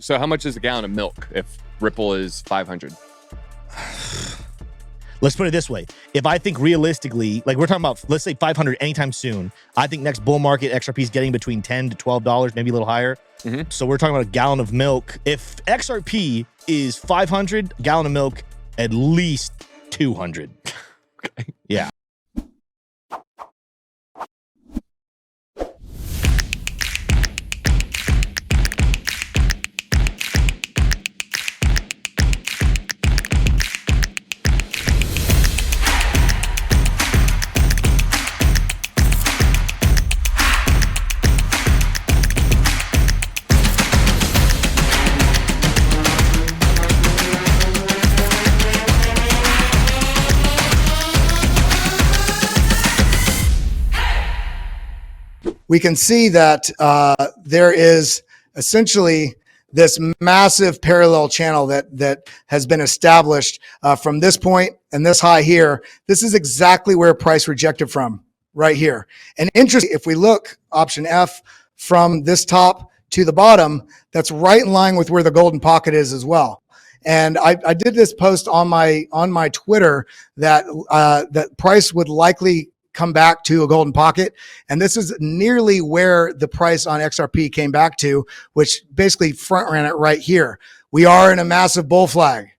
So how much is a gallon of milk if Ripple is 500? Let's put it this way. If I think realistically, like we're talking about, let's say 500 anytime soon, I think next bull market XRP is getting between $10 to $12, maybe a little higher. So we're talking about a gallon of milk. If XRP is 500, a gallon of milk, at least 200. Okay. Yeah. We can see that there is essentially this massive parallel channel that has been established from this point and this high here. This is exactly where price rejected from, right here. And interesting, if we look option F from this top to the bottom, that's right in line with where the golden pocket is as well. And I did this post on my Twitter that that price would likely come back to a golden pocket. And this is nearly where the price on XRP came back to, which basically front ran it right here. We are in a massive bull flag.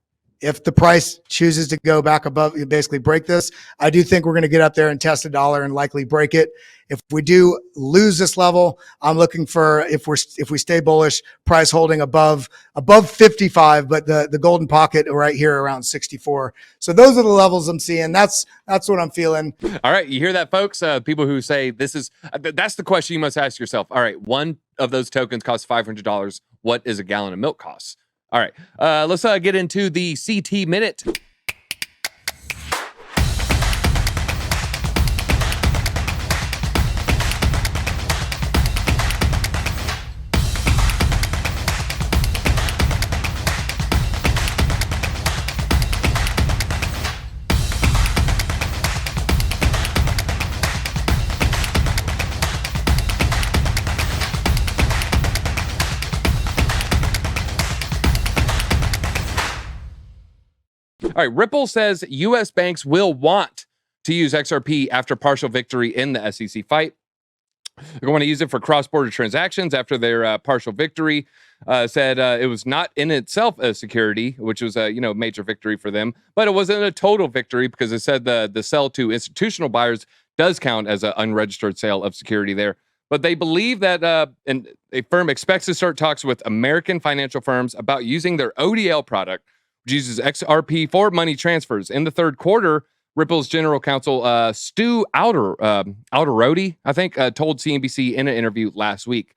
If the price chooses to go back above, you basically break this, I do think we're going to get up there and test $1 and likely break it. If we do lose this level, I'm looking for, if we stay bullish, price holding above 55, but the golden pocket right here around 64. So those are the levels I'm seeing. That's what I'm feeling. All right, you hear that, folks? People who say this is, that's the question you must ask yourself. All right, one of those tokens costs $500. What is a gallon of milk costs? All right, let's get into the CT Minute. All right, Ripple says U.S. banks will want to use XRP after partial victory in the SEC fight. They're going to use it for cross-border transactions after their partial victory. Said it was not in itself a security, which was a major victory for them, but it wasn't a total victory because it said the sell to institutional buyers does count as an unregistered sale of security there. But they believe that and a firm expects to start talks with American financial firms about using their ODL product, which uses XRP for money transfers. In the third quarter, Ripple's general counsel, Stu Alderodi, I think, told CNBC in an interview last week.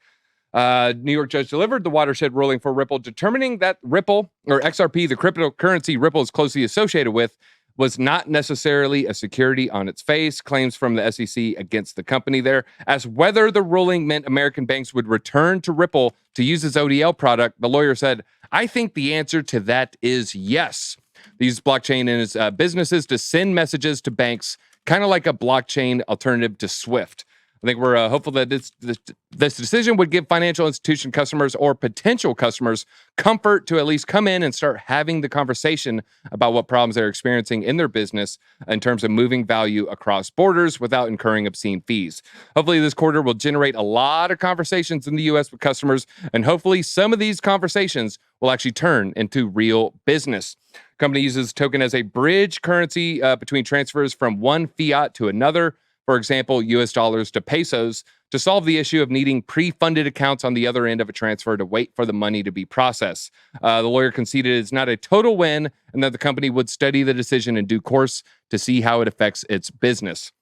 New York judge delivered the watershed ruling for Ripple, determining that Ripple, or XRP, the cryptocurrency Ripple is closely associated with, was not necessarily a security on its face. Claims from the SEC against the company there. As whether the ruling meant American banks would return to Ripple to use its ODL product, the lawyer said, I think the answer to that is yes. These blockchain and its businesses to send messages to banks, kind of like a blockchain alternative to SWIFT. I think we're hopeful that this decision would give financial institution customers or potential customers comfort to at least come in and start having the conversation about what problems they're experiencing in their business in terms of moving value across borders without incurring obscene fees. Hopefully this quarter will generate a lot of conversations in the U.S. with customers, and hopefully some of these conversations will actually turn into real business. Company uses token as a bridge currency between transfers from one fiat to another. For example, US dollars to pesos, to solve the issue of needing pre-funded accounts on the other end of a transfer to wait for the money to be processed. The lawyer conceded it's not a total win and that the company would study the decision in due course to see how it affects its business.